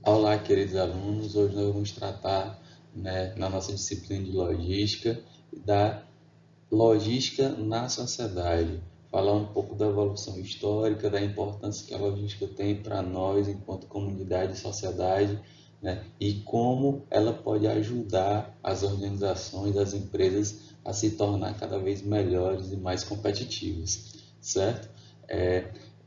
Olá, queridos alunos. Hoje nós vamos tratar, na nossa disciplina de logística, da logística na sociedade. Falar um pouco da evolução histórica, da importância que a logística tem para nós enquanto comunidade e sociedade, e como ela pode ajudar as organizações, as empresas a se tornar cada vez melhores e mais competitivas, certo?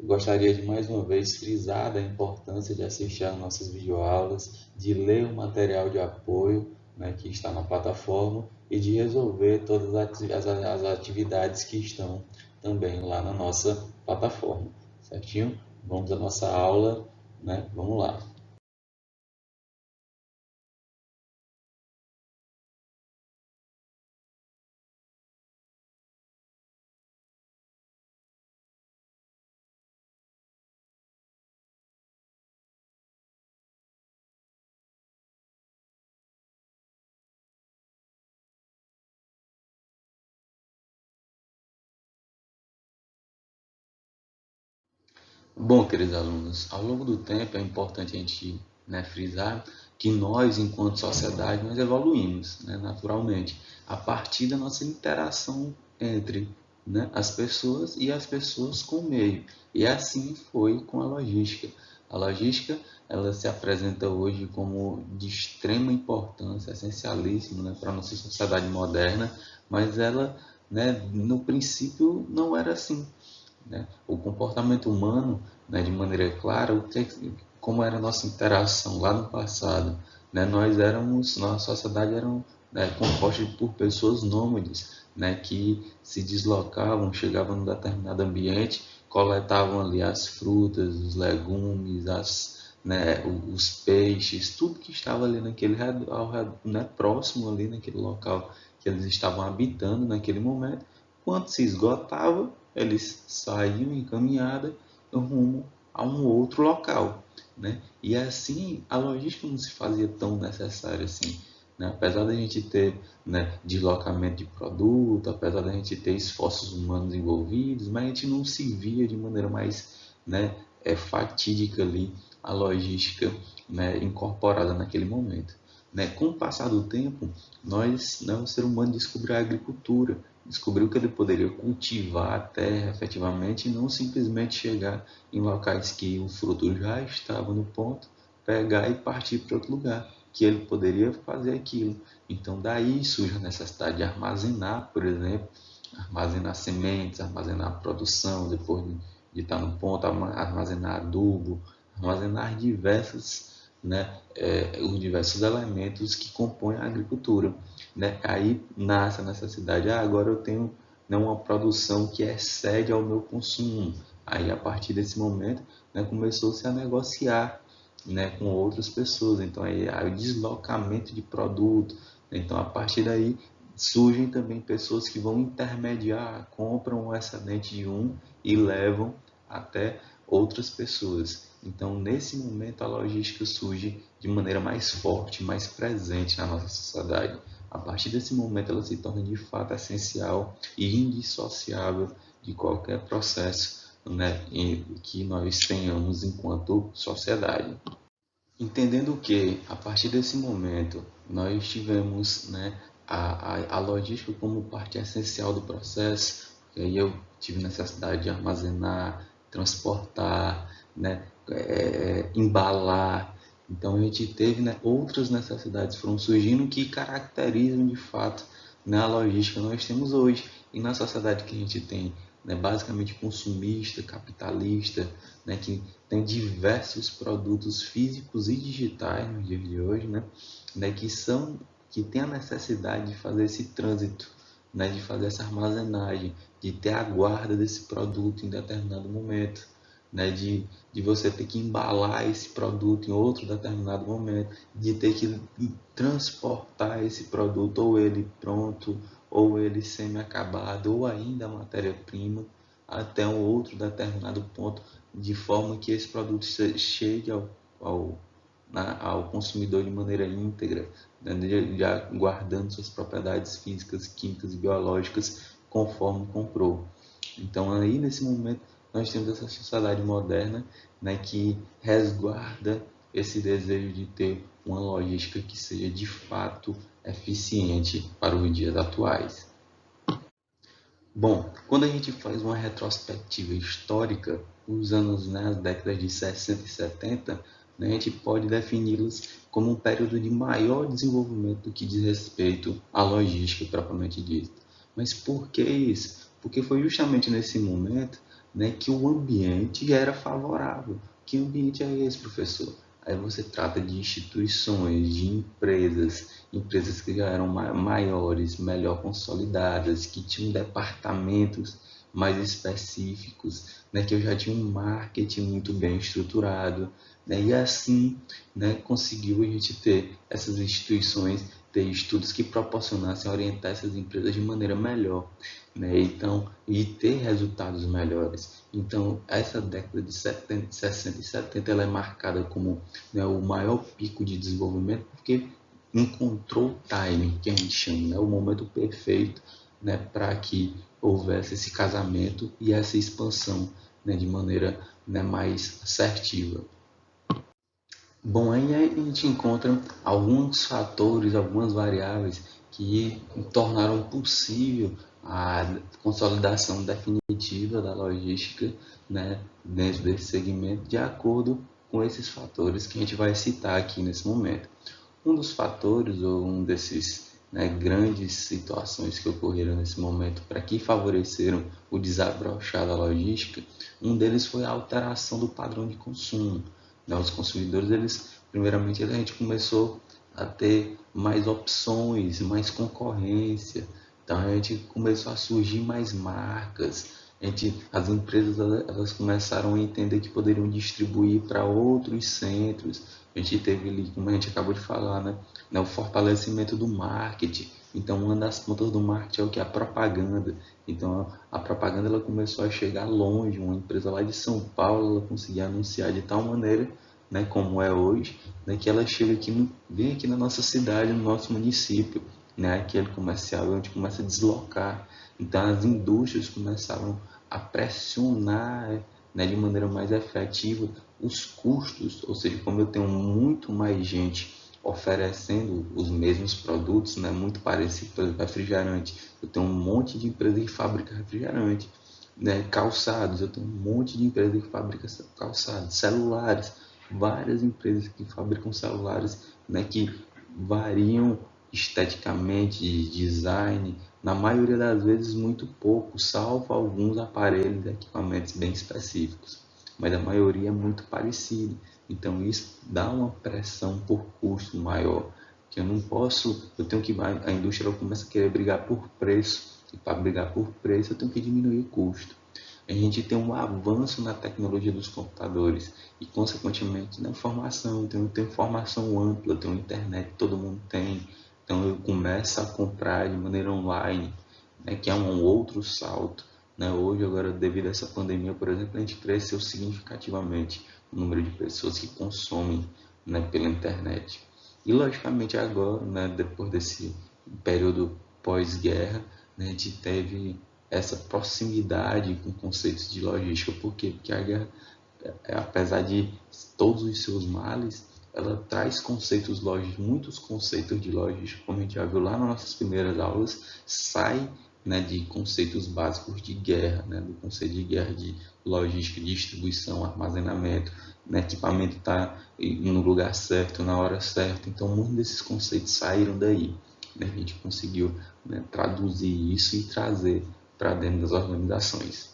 Gostaria de mais uma vez frisar a importância de assistir às nossas videoaulas, de ler o material de apoio, que está na plataforma e de resolver todas as atividades que estão também lá na nossa plataforma, certinho? Vamos à nossa aula, Vamos lá. Bom, queridos alunos, ao longo do tempo é importante a gente, frisar que nós, enquanto sociedade, nós evoluímos, naturalmente, a partir da nossa interação entre, as pessoas e as pessoas com o meio. E assim foi com a logística. A logística, ela se apresenta hoje como de extrema importância, essencialíssima, para a nossa sociedade moderna, mas ela, no princípio, não era assim. O comportamento humano, de maneira clara, como era a nossa interação lá no passado. Nossa sociedade era, composta por pessoas nômades, que se deslocavam, chegavam em determinado ambiente, coletavam ali as frutas, os legumes, os peixes, tudo que estava ali naquele próximo ali naquele local que eles estavam habitando naquele momento. Quando se esgotava, eles saíam em caminhada rumo a um outro local, E assim a logística não se fazia tão necessária assim, Apesar da gente ter, deslocamento de produto, apesar da gente ter esforços humanos envolvidos, mas a gente não se via de maneira mais, fatídica ali a logística, incorporada naquele momento. Com o passar do tempo, o ser humano descobriu a agricultura, descobriu que ele poderia cultivar a terra efetivamente e não simplesmente chegar em locais que o fruto já estava no ponto, pegar e partir para outro lugar, que ele poderia fazer aquilo. Então daí surge a necessidade de armazenar, por exemplo, armazenar sementes, armazenar produção, depois de estar no ponto, armazenar adubo, armazenar os diversos elementos que compõem a agricultura. Aí nasce a necessidade, agora eu tenho, uma produção que excede ao meu consumo. Aí a partir desse momento, começou-se a negociar, com outras pessoas. Então aí o deslocamento de produto. Então a partir daí surgem também pessoas que vão intermediar, compram o excedente de um e levam até outras pessoas. Então, nesse momento, a logística surge de maneira mais forte, mais presente na nossa sociedade. A partir desse momento, ela se torna de fato essencial e indissociável de qualquer processo, que nós tenhamos enquanto sociedade. Entendendo que, a partir desse momento, nós tivemos, a logística como parte essencial do processo, e aí eu tive necessidade de armazenar, transportar, embalar. Então a gente teve, outras necessidades foram surgindo que caracterizam de fato, a logística que nós temos hoje. E na sociedade que a gente tem, basicamente consumista, capitalista, que tem diversos produtos físicos e digitais nos dias de hoje, que tem a necessidade de fazer esse trânsito, de fazer essa armazenagem, de ter a guarda desse produto em determinado momento, de você ter que embalar esse produto em outro determinado momento, de ter que transportar esse produto, ou ele pronto, ou ele semi-acabado, ou ainda a matéria-prima, até um outro determinado ponto, de forma que esse produto chegue ao consumidor de maneira íntegra, já guardando suas propriedades físicas, químicas e biológicas conforme comprou. Então aí nesse momento nós temos essa sociedade moderna, que resguarda esse desejo de ter uma logística que seja de fato eficiente para os dias atuais. Bom, quando a gente faz uma retrospectiva histórica, os anos, as décadas de 60 e 70, a gente pode defini-los como um período de maior desenvolvimento do que diz respeito à logística propriamente dita. Mas por que isso? Porque foi justamente nesse momento, que o ambiente já era favorável. Que ambiente é esse, professor? Aí você trata de instituições, de empresas que já eram maiores, melhor consolidadas, que tinham departamentos mais específicos, que eu já tinha um marketing muito bem estruturado, e assim, conseguiu a gente ter essas instituições, ter estudos que proporcionassem orientar essas empresas de maneira melhor, então, e ter resultados melhores. Então, essa década de 70, 60 e 70 ela é marcada como, o maior pico de desenvolvimento, porque encontrou o timing, que a gente chama, o momento perfeito, para que houvesse esse casamento e essa expansão, de maneira, mais assertiva. Bom, aí a gente encontra alguns fatores, algumas variáveis que tornaram possível a consolidação definitiva da logística, dentro desse segmento, de acordo com esses fatores que a gente vai citar aqui nesse momento. Um dos fatores, ou um desses, grandes situações que ocorreram nesse momento para que favoreceram o desabrochar da logística, um deles foi a alteração do padrão de consumo. Os consumidores, primeiramente, a gente começou a ter mais opções, mais concorrência. Então a gente começou a surgir mais marcas. As empresas elas começaram a entender que poderiam distribuir para outros centros. A gente teve ali, como a gente acabou de falar, o fortalecimento do marketing. Então, uma das pontas do marketing é o que? A propaganda. Então, a propaganda ela começou a chegar longe. Uma empresa lá de São Paulo, ela conseguia anunciar de tal maneira, como é hoje, que ela chega aqui, vem aqui na nossa cidade, no nosso município, aquele comercial onde começa a deslocar. Então, as indústrias começaram a pressionar, de maneira mais efetiva os custos, ou seja, como eu tenho muito mais gente oferecendo os mesmos produtos, muito parecido, por exemplo, refrigerante. Eu tenho um monte de empresa que fabrica refrigerante, calçados, eu tenho um monte de empresa que fabrica calçados, celulares, várias empresas que fabricam celulares, que variam esteticamente, de design, na maioria das vezes muito pouco, salvo alguns aparelhos e equipamentos bem específicos, mas a maioria é muito parecida. Então isso dá uma pressão por custo maior, que eu não posso, eu tenho que, a indústria começa a querer brigar por preço, e para brigar por preço eu tenho que diminuir o custo. A gente tem um avanço na tecnologia dos computadores e, consequentemente, na informação. Então, eu tenho informação ampla, eu tenho internet, todo mundo tem. Então, eu começo a comprar de maneira online, que é um outro salto. Hoje, agora, devido a essa pandemia, por exemplo, a gente cresceu significativamente o número de pessoas que consomem, pela internet. E, logicamente, agora, depois desse período pós-guerra, a gente teve essa proximidade com conceitos de logística. Por quê? Porque a guerra, apesar de todos os seus males, ela traz conceitos lógicos, muitos conceitos de logística, como a gente já viu lá nas nossas primeiras aulas, sai, de conceitos básicos de guerra, do conceito de guerra, de logística, distribuição, armazenamento, equipamento está no lugar certo, na hora certa. Então, muitos desses conceitos saíram daí. A gente conseguiu, traduzir isso e trazer para dentro das organizações.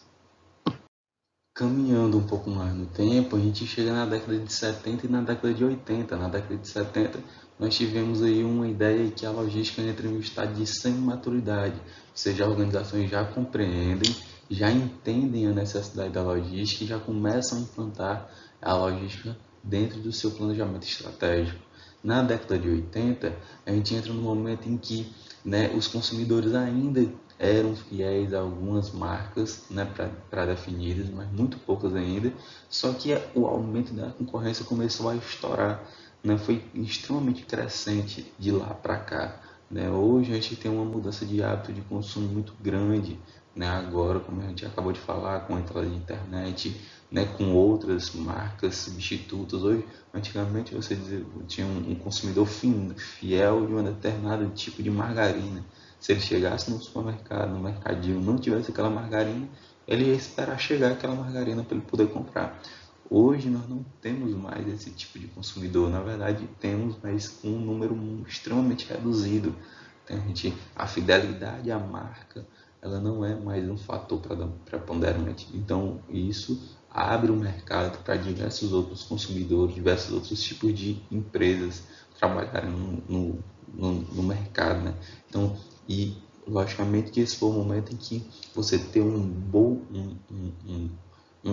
Caminhando um pouco mais no tempo, a gente chega na década de 70 e na década de 80. Na década de 70, nós tivemos aí uma ideia de que a logística entra em um estado de semi-maturidade, ou seja, as organizações já compreendem, já entendem a necessidade da logística e já começam a implantar a logística dentro do seu planejamento estratégico. Na década de 80, a gente entra no momento em que, os consumidores ainda eram fiéis a algumas marcas, pré-definidas, mas muito poucas ainda. Só que o aumento da concorrência começou a estourar, foi extremamente crescente de lá para cá. Hoje a gente tem uma mudança de hábito de consumo muito grande, né, agora, como a gente acabou de falar, com a entrada de internet, né, com outras marcas substitutas. Hoje, antigamente você dizia, tinha um consumidor fiel de um determinado tipo de margarina. Se ele chegasse no supermercado, no mercadinho, não tivesse aquela margarina, ele ia esperar chegar aquela margarina para ele poder comprar. Hoje nós não temos mais esse tipo de consumidor. Na verdade, temos, mas com um número extremamente reduzido. A fidelidade à marca, ela não é mais um fator preponderante. Então, isso abre o mercado para diversos outros consumidores, diversos outros tipos de empresas trabalharem no mercado, né? Então, e logicamente que esse foi o momento em que você tem um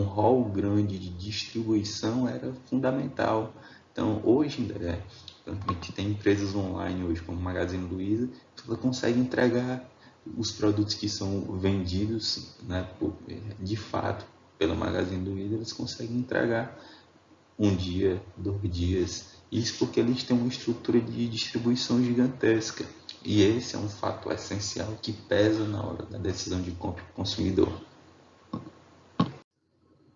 hall grande de distribuição era fundamental. Então, hoje, a gente tem empresas online hoje, como Magazine Luiza, que ela consegue entregar os produtos que são vendidos, né, de fato pela Magazine Luiza, eles conseguem entregar um dia, 2 dias. Isso porque eles têm uma estrutura de distribuição gigantesca. E esse é um fato essencial que pesa na hora da decisão de compra do consumidor.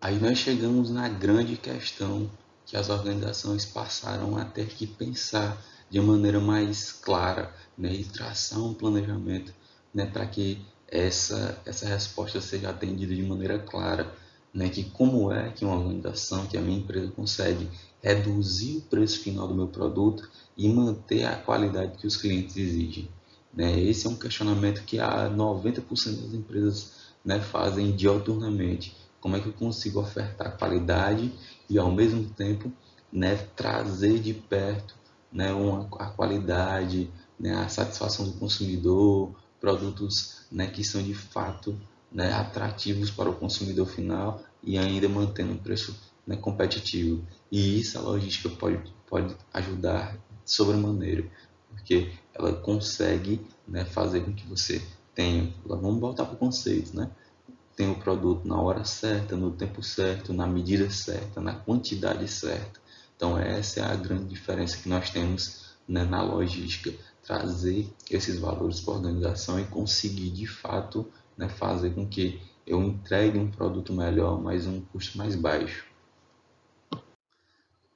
Aí nós chegamos na grande questão que as organizações passaram a ter que pensar de maneira mais clara, né, e traçar um planejamento, né, para que essa resposta seja atendida de maneira clara, né, que como é que uma organização, que a minha empresa consegue reduzir o preço final do meu produto e manter a qualidade que os clientes exigem. Né? Esse é um questionamento que a 90% das empresas, né, fazem dioturnamente. Como é que eu consigo ofertar qualidade e ao mesmo tempo, né, trazer de perto, né, a qualidade, né, a satisfação do consumidor, produtos, né, que são de fato, né, atrativos para o consumidor final e ainda mantendo um preço, né, competitivo. E isso a logística pode ajudar sobremaneira, porque ela consegue, né, fazer com que você tenha, vamos voltar para o conceito, né? Tem o produto na hora certa, no tempo certo, na medida certa, na quantidade certa. Então essa é a grande diferença que nós temos, né, na logística, trazer esses valores para a organização e conseguir de fato, né, fazer com que eu entregue um produto melhor, mas um custo mais baixo.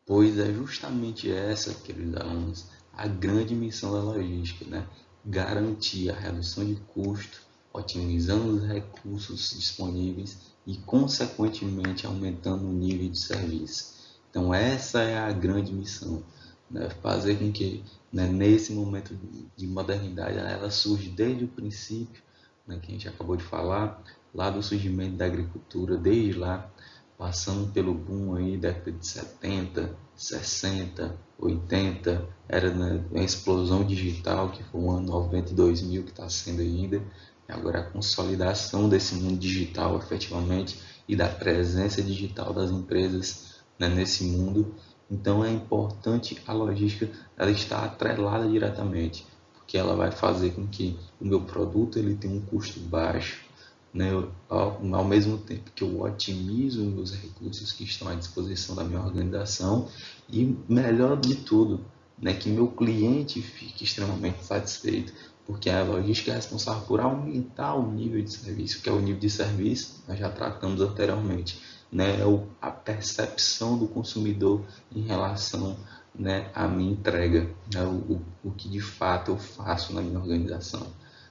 Pois é justamente essa, queridos alunos, a grande missão da logística, né? Garantir a redução de custo, otimizando os recursos disponíveis e, consequentemente, aumentando o nível de serviço. Então, essa é a grande missão, né? Fazer com que, né, nesse momento de modernidade, ela surge desde o princípio, né, que a gente acabou de falar, lá do surgimento da agricultura, desde lá, passando pelo boom aí, década de 70, 60, 80, era, né, a explosão digital, que foi o ano 90 e 2000, que está sendo ainda, e agora a consolidação desse mundo digital, efetivamente, e da presença digital das empresas, né, nesse mundo. Então é importante a logística ela estar atrelada diretamente, porque ela vai fazer com que o meu produto ele tenha um custo baixo, né, ao mesmo tempo que eu otimizo os meus recursos que estão à disposição da minha organização e, melhor de tudo, né, que meu cliente fique extremamente satisfeito, porque a logística é responsável por aumentar o nível de serviço, que é o nível de serviço, nós já tratamos anteriormente, né, a percepção do consumidor em relação, né, à minha entrega, né, o que de fato eu faço na minha organização.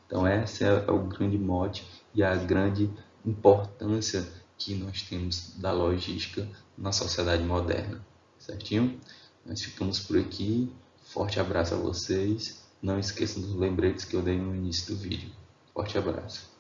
Então, esse é o grande mote e a grande importância que nós temos da logística na sociedade moderna. Certinho? Nós ficamos por aqui. Forte abraço a vocês. Não esqueçam dos lembretes que eu dei no início do vídeo. Forte abraço.